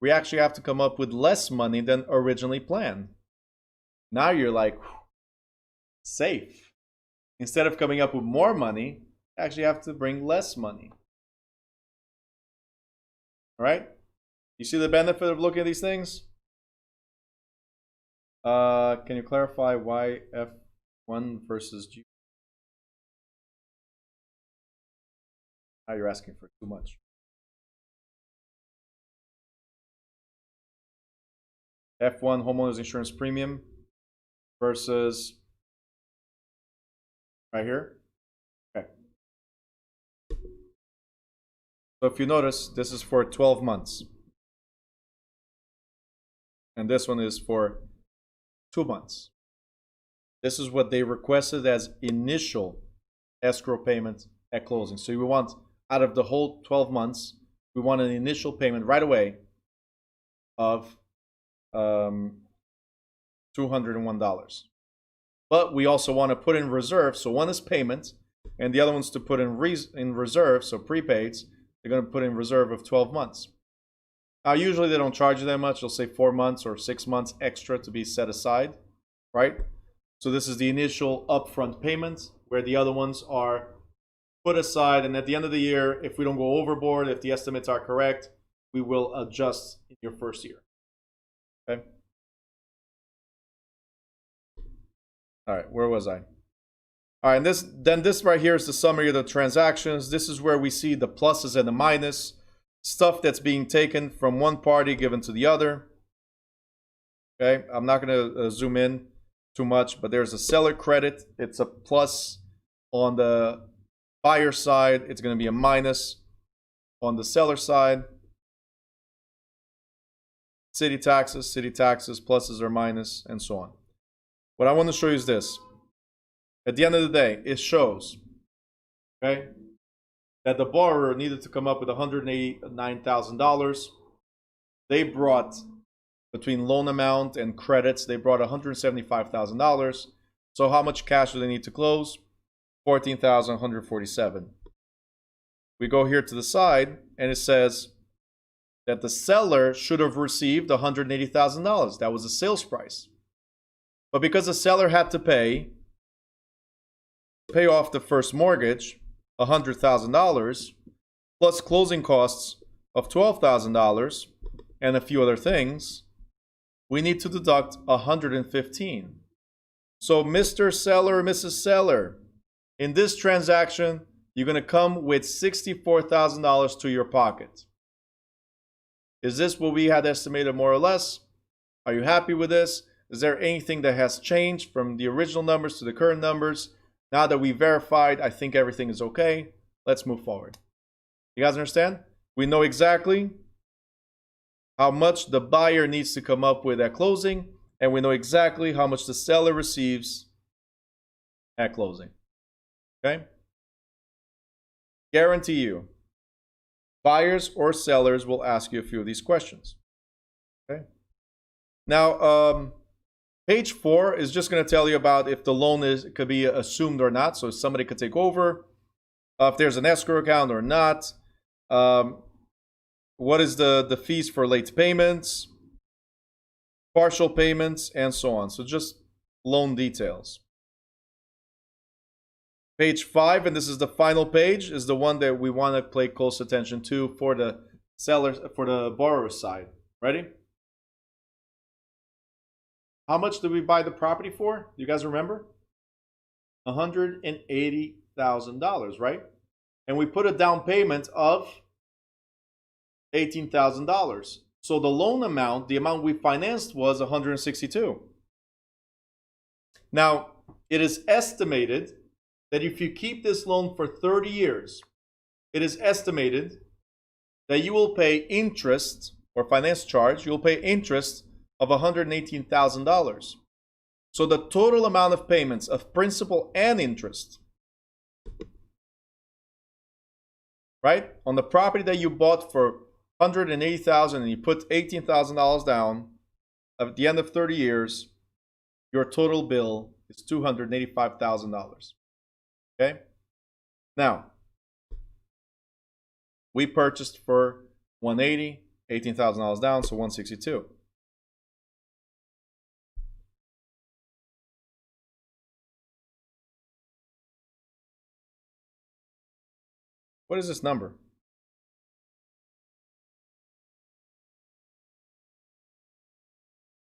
we actually have to come up with less money than originally planned. Now you're like, safe. Instead of coming up with more money, you actually have to bring less money. All right? You see the benefit of looking at these things? Can you clarify why F1 versus G? Now you're asking for too much. F1 homeowners insurance premium versus right here. Okay. So if you notice, this is for 12 months. And this one is for 2 months. This is what they requested as initial escrow payment at closing. So we want, out of the whole 12 months, we want an initial payment right away of $201. But we also want to put in reserve. So one is payment, and the other one's to put in reserve, so prepaids. They're going to put in reserve of 12 months. Now, usually they don't charge you that much. They'll say 4 months or 6 months extra to be set aside, right? So this is the initial upfront payment, where the other ones are put aside. And at the end of the year, if we don't go overboard, if the estimates are correct, we will adjust in your first year. Okay? All right, where was I? All right, and this right here is the summary of the transactions. This is where we see the pluses and the minus, stuff that's being taken from one party given to the other. Okay, I'm not going to zoom in too much, but there's a seller credit. It's a plus on the buyer side. It's going to be a minus on the seller side. City taxes, pluses or minus, and so on. What I want to show you is this. At the end of the day, it shows, okay, that the borrower needed to come up with $189,000. They brought, between loan amount and credits, they brought $175,000. So how much cash do they need to close? $14,147. We go here to the side, and it says that the seller should have received $180,000. That was the sales price. But because the seller had to pay off the first mortgage, $100,000, plus closing costs of $12,000 and a few other things, we need to deduct $115,000. So Mr. Seller, Mrs. Seller, in this transaction, you're going to come with $64,000 to your pocket. Is this what we had estimated more or less? Are you happy with this? Is there anything that has changed from the original numbers to the current numbers? Now that we verified, I think everything is okay. Let's move forward. You guys understand? We know exactly how much the buyer needs to come up with at closing, and we know exactly how much the seller receives at closing. Okay? Guarantee you, buyers or sellers will ask you a few of these questions. Okay? Now, page 4 is just going to tell you about if the loan could be assumed or not. So somebody could take over, if there's an escrow account or not. What is the fees for late payments, partial payments, and so on. So just loan details. Page 5, and this is the final page, is the one that we want to pay close attention to for the borrower side. Ready? How much did we buy the property for? Do you guys remember? $180,000, right? And we put a down payment of $18,000. So the loan amount, the amount we financed, was $162,000. Now, it is estimated that if you keep this loan for 30 years, it is estimated that you will pay interest or finance charge, you'll pay interest of $118,000. So the total amount of payments of principal and interest, right, on the property that you bought for $180,000 and you put $18,000 down, at the end of 30 years, your total bill is $285,000. Okay? Now, we purchased for $180,000, $18,000 down, so $162,000. What is this number?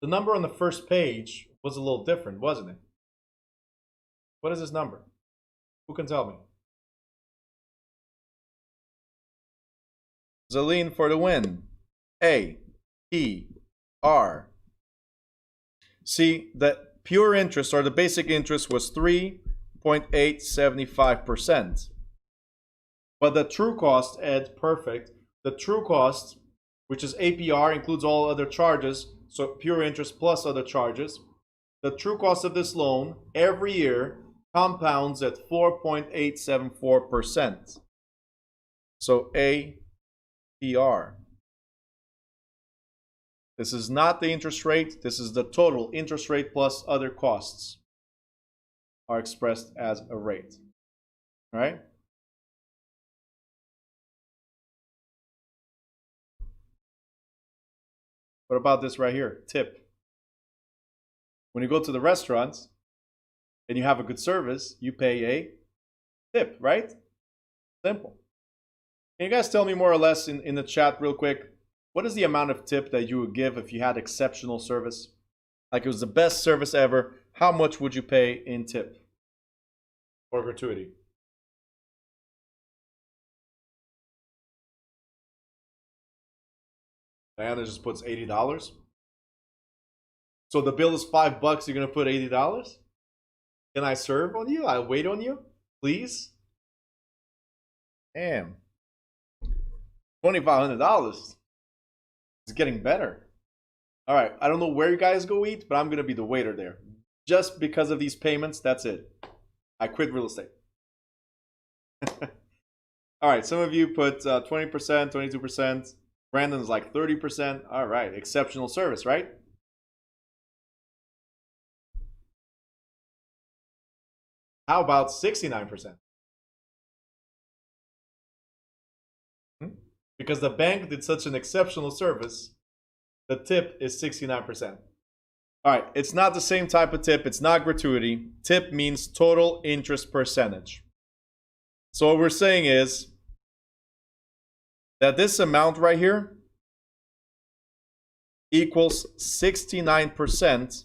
The number on the first page was a little different, wasn't it? What is this number? Who can tell me? Zaline for the win. A, P, R. See, the pure interest or the basic interest was 3.875%. But the true cost, Ed, perfect. The true cost, which is APR, includes all other charges, so pure interest plus other charges. The true cost of this loan every year compounds at 4.874%. So APR. This is not the interest rate. This is the total interest rate plus other costs are expressed as a rate. All right? What about this right here? Tip. When you go to the restaurant and you have a good service, you pay a tip, right? Simple. Can you guys tell me more or less in the chat real quick? What is the amount of tip that you would give if you had exceptional service? Like it was the best service ever. How much would you pay in tip or gratuity? Diana just puts $80. So the bill is $5. You're gonna put $80? Can I serve on you? I'll wait on you, please. Damn. $2,500. It's getting better. All right, I don't know where you guys go eat, but I'm gonna be the waiter there. Just because of these payments, that's it. I quit real estate. All right, some of you put 20%, 22%. Brandon's like 30%. All right, exceptional service, right? How about 69%? Because the bank did such an exceptional service, the tip is 69%. All right, it's not the same type of tip. It's not gratuity. Tip means total interest percentage. So what we're saying is that this amount right here equals 69%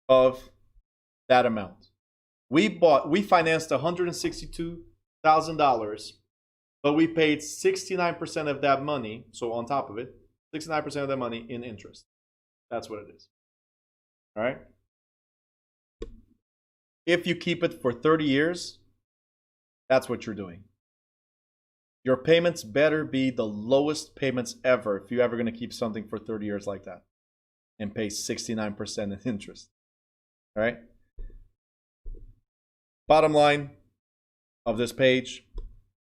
of that amount. We financed $162,000, but we paid 69% of that money, so on top of it, 69% of that money in interest. That's what it is. All right? If you keep it for 30 years, that's what you're doing. Your payments better be the lowest payments ever if you're ever going to keep something for 30 years like that and pay 69% in interest. All right? Bottom line of this page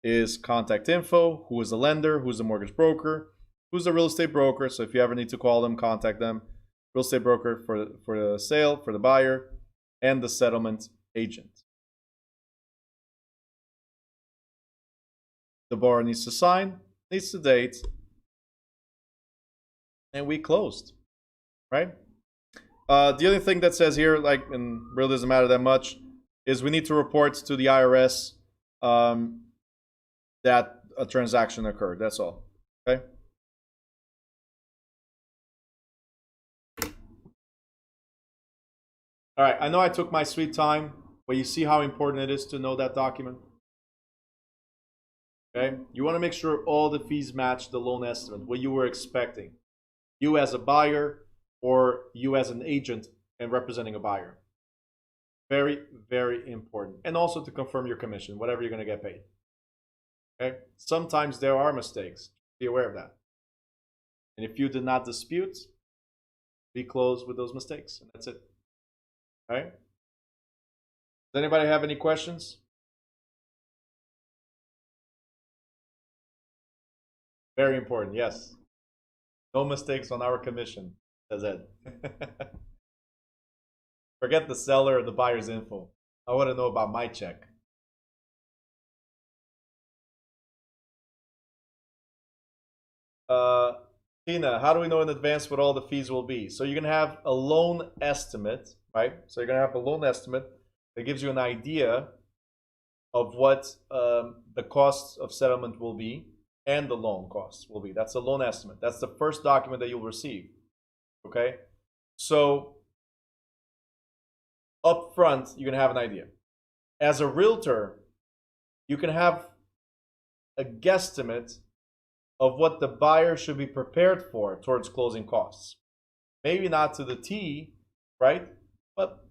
is contact info, who is the lender, who's the mortgage broker, who's the real estate broker. So if you ever need to call them, contact them. Real estate broker for the sale, for the buyer, and the settlement agent. The borrower needs to sign, needs to date, and we closed, right? The other thing that says here, like, and really doesn't matter that much, is we need to report to the IRS that a transaction occurred. That's all, okay? All right, I know I took my sweet time, but you see how important it is to know that document? Okay, you want to make sure all the fees match the loan estimate, what you were expecting. You as a buyer or you as an agent and representing a buyer. Very, very important. And also to confirm your commission, whatever you're going to get paid. Okay, sometimes there are mistakes. Be aware of that. And if you did not dispute, be closed with those mistakes, and that's it. All right? Does anybody have any questions? Very important, yes. No mistakes on our commission, says Ed. Forget the seller or the buyer's info. I want to know about my check. Tina, how do we know in advance what all the fees will be? So you're going to have a loan estimate, right? So you're going to have a loan estimate that gives you an idea of what the costs of settlement will be and the loan costs will be. That's a loan estimate. That's the first document that you'll receive. Okay, so up front, you're gonna have an idea. As a realtor, you can have a guesstimate of what the buyer should be prepared for towards closing costs. Maybe not to the T, right? But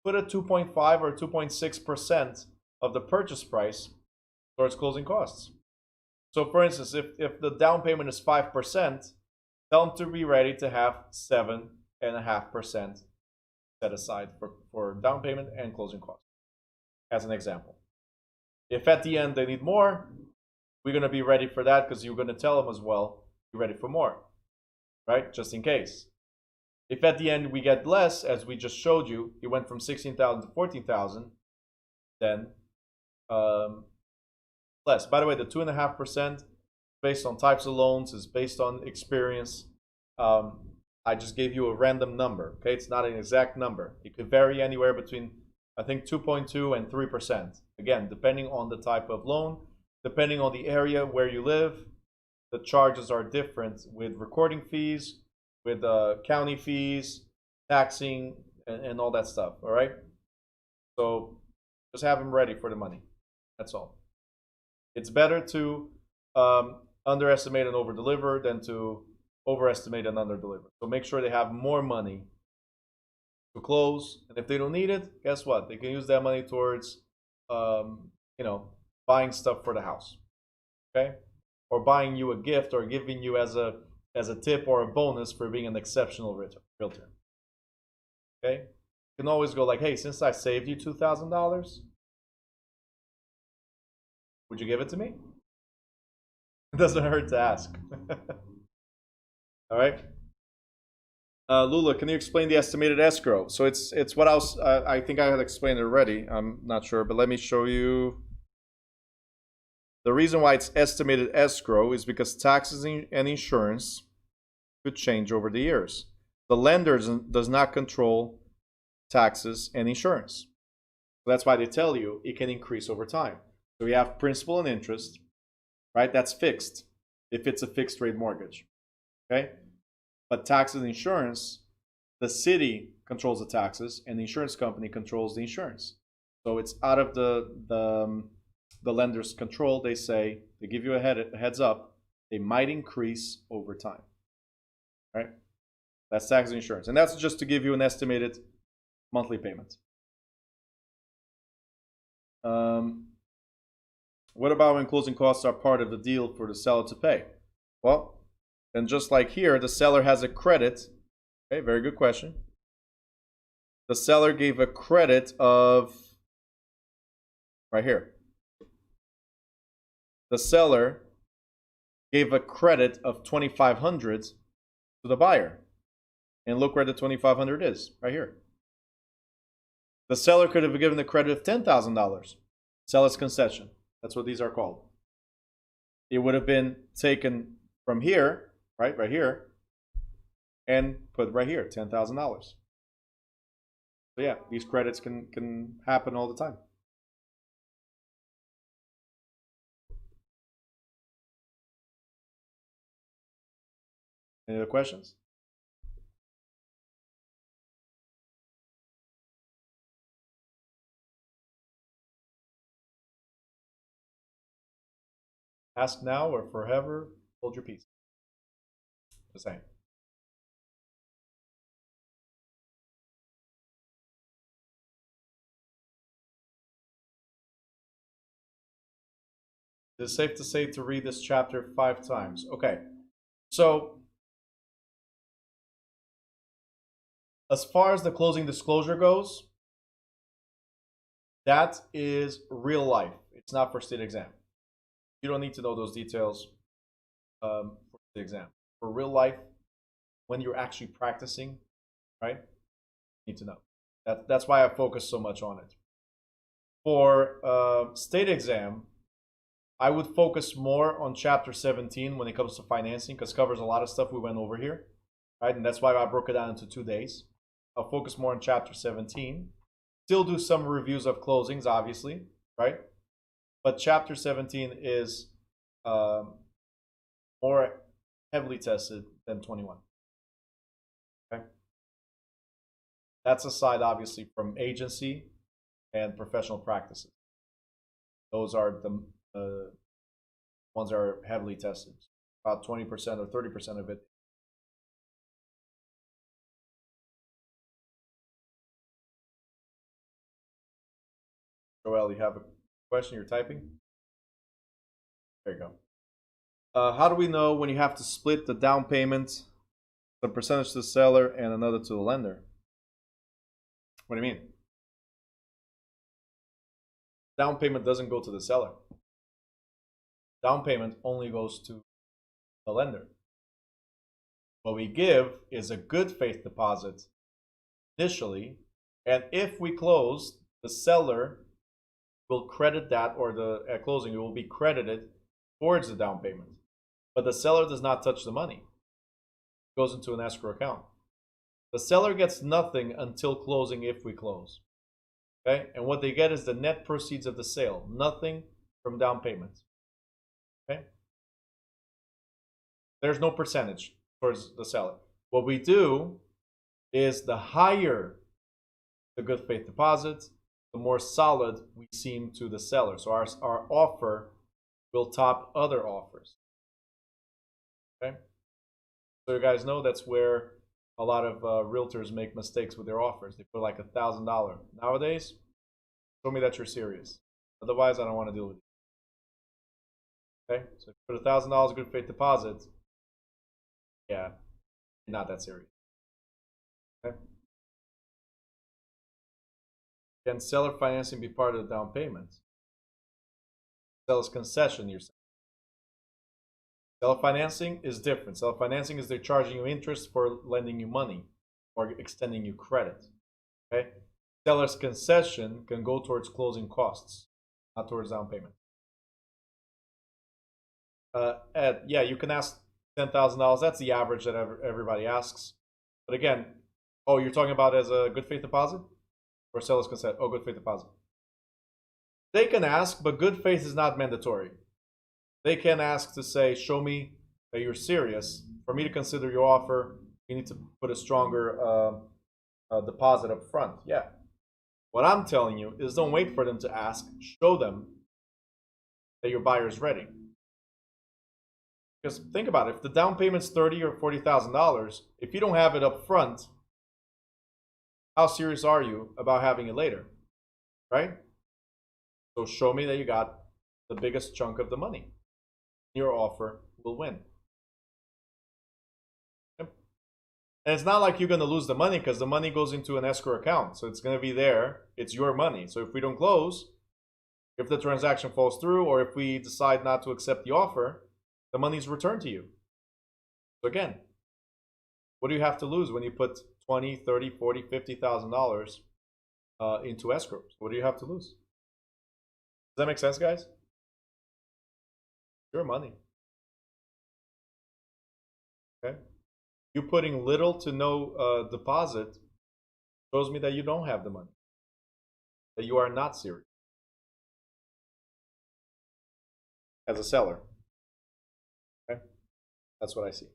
put a 2.5 or 2.6% of the purchase price towards closing costs. So for instance, if the down payment is 5%, tell them to be ready to have 7.5% set aside for down payment and closing costs, as an example. If at the end they need more, we're going to be ready for that because you're going to tell them as well, you're ready for more, right? Just in case. If at the end we get less, as we just showed you, it went from 16,000 to 14,000, then less. By the way, the 2.5% based on types of loans is based on experience. I just gave you a random number. Okay, it's not an exact number. It could vary anywhere between, I think, 2.2 and 3%. Again, depending on the type of loan, depending on the area where you live, the charges are different with recording fees, with county fees, taxing, and all that stuff. All right. So just have them ready for the money. That's all. It's better to underestimate and overdeliver than to overestimate and underdeliver. So make sure they have more money to close, and if they don't need it, guess what? They can use that money towards, buying stuff for the house, okay, or buying you a gift, or giving you as a tip or a bonus for being an exceptional realtor. Okay, you can always go like, hey, since I saved you $2,000, would you give it to me? It doesn't hurt to ask. All right. Lula, can you explain the estimated escrow? So it's what else? I think I had explained it already. I'm not sure, but let me show you. The reason why it's estimated escrow is because taxes and insurance could change over the years. The lender does not control taxes and insurance. So that's why they tell you it can increase over time. So we have principal and interest, right? That's fixed if it's a fixed rate mortgage, okay? But taxes and insurance, the city controls the taxes and the insurance company controls the insurance. So it's out of the lender's control. They say, they give you a heads up, they might increase over time, right? That's taxes and insurance. And that's just to give you an estimated monthly payment. What about when closing costs are part of the deal for the seller to pay? Well, then just like here, the seller has a credit. Okay, very good question. The seller gave a credit of, right here. The seller gave a credit of $2,500 to the buyer. And look where the $2,500 is, right here. The seller could have given a credit of $10,000. Seller's concession. That's what these are called. It would have been taken from here, right here, and put right here, $10,000. So yeah, these credits can happen all the time. Any other questions? Ask now or forever, hold your peace. The same. It is safe to say to read this chapter 5 times. Okay, so as far as the closing disclosure goes, that is real life. It's not for state exam. You don't need to know those details for the exam. For real life, when you're actually practicing, right? You need to know. That's why I focus so much on it. For state exam, I would focus more on chapter 17 when it comes to financing, because it covers a lot of stuff we went over here, right? And that's why I broke it down into 2 days. I'll focus more on chapter 17. Still do some reviews of closings, obviously, right? But chapter 17 is more heavily tested than 21. Okay. That's aside, obviously, from agency and professional practices. Those are the ones that are heavily tested. About 20% or 30% of it. Joel, you have a question? You're typing? There you go. How do we know when you have to split the down payment, some percentage to the seller and another to the lender? What do you mean? Down payment doesn't go to the seller. Down payment only goes to the lender. What we give is a good faith deposit initially, and if we close, the seller will credit that, or at closing it will be credited towards the down payment. But the seller does not touch the money. It goes into an escrow account. The seller gets nothing until closing if we close. Okay? And what they get is the net proceeds of the sale, nothing from down payment. Okay? There's no percentage towards the seller. What we do is the higher the good faith deposit, the more solid we seem to the seller. So our offer will top other offers. Okay? So you guys know that's where a lot of realtors make mistakes with their offers. They put like $1,000. Nowadays, show me that you're serious. Otherwise, I don't want to deal with you. Okay? So if you put $1,000 good faith deposit, yeah, not that serious. Okay? Can seller financing be part of the down payment? Seller's concession, you're saying. Seller financing is different. Seller financing is they're charging you interest for lending you money or extending you credit. Okay? Seller's concession can go towards closing costs, not towards down payment. Ed, yeah, you can ask $10,000. That's the average that everybody asks. But again, oh, you're talking about as a good faith deposit? Or seller's consent? Oh, good faith deposit. They can ask, but good faith is not mandatory. They can ask to say, show me that you're serious. For me to consider your offer, you need to put a stronger deposit up front. Yeah. What I'm telling you is don't wait for them to ask. Show them that your buyer is ready. Because think about it. If the down payment's $30,000 or $40,000, if you don't have it up front, how serious are you about having it later? Right? So show me that you got the biggest chunk of the money. Your offer will win. Yep. And it's not like you're going to lose the money because the money goes into an escrow account. So it's going to be there. It's your money. So if we don't close, if the transaction falls through, or if we decide not to accept the offer, the money's returned to you. So again, what do you have to lose when you put $20,000, $30,000, $40,000, $50,000 into escrow? What do you have to lose? Does that make sense, guys? Your money. Okay? You putting little to no deposit shows me that you don't have the money, that you are not serious as a seller. Okay? That's what I see.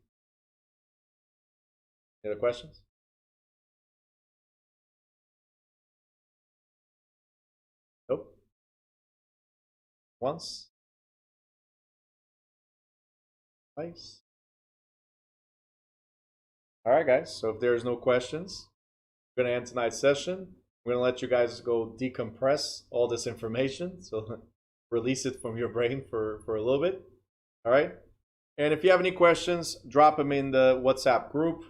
Any other questions? Nope. Once. Twice. All right, guys. So if there's no questions, we're going to end tonight's session. We're going to let you guys go decompress all this information. So release it from your brain for a little bit. All right. And if you have any questions, drop them in the WhatsApp group.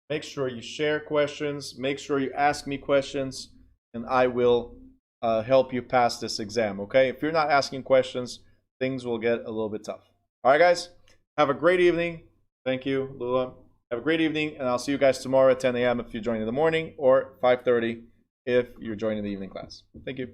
Make sure you share questions. Make sure you ask me questions, and I will help you pass this exam, okay? If you're not asking questions, things will get a little bit tough. All right, guys? Have a great evening. Thank you, Lula. Have a great evening, and I'll see you guys tomorrow at 10 a.m. if you join in the morning, or 5:30 if you're joining the evening class. Thank you.